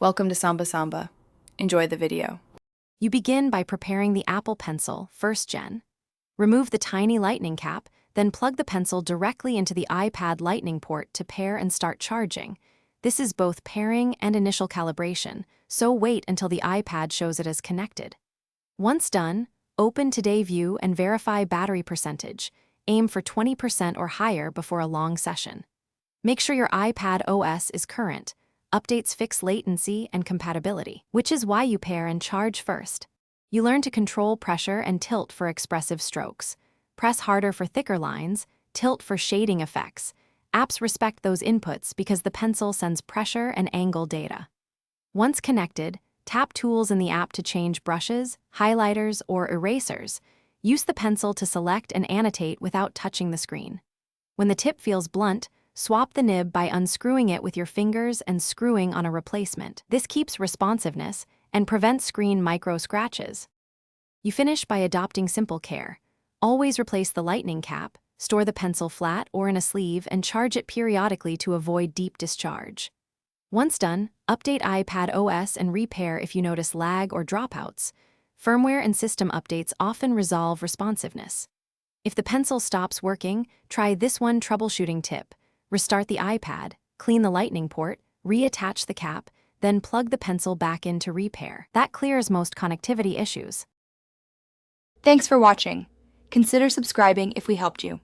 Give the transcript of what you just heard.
Welcome to Samba Samba. Enjoy the video. You begin by preparing the Apple Pencil, 1st Gen. Remove the tiny lightning cap, then plug the pencil directly into the iPad lightning port to pair and start charging. This is both pairing and initial calibration, so wait until the iPad shows it as connected. Once done, open Today View and verify battery percentage. Aim for 20% or higher before a long session. Make sure your iPad OS is current. Updates fix latency and compatibility, which is why you pair and charge first. You learn to control pressure and tilt for expressive strokes. Press harder for thicker lines, tilt for shading effects. Apps respect those inputs because the pencil sends pressure and angle data. Once connected, tap tools in the app to change brushes, highlighters, or erasers. Use the pencil to select and annotate without touching the screen. When the tip feels blunt, swap the nib by unscrewing it with your fingers and screwing on a replacement. This keeps responsiveness and prevents screen micro-scratches. You finish by adopting simple care. Always replace the lightning cap, store the pencil flat or in a sleeve, and charge it periodically to avoid deep discharge. Once done, update iPad OS and repair if you notice lag or dropouts. Firmware and system updates often resolve responsiveness. If the pencil stops working, try this one troubleshooting tip. Restart the iPad, clean the lightning port, reattach the cap, then plug the pencil back in to repair. That clears most connectivity issues. Thanks for watching. Consider subscribing if we helped you.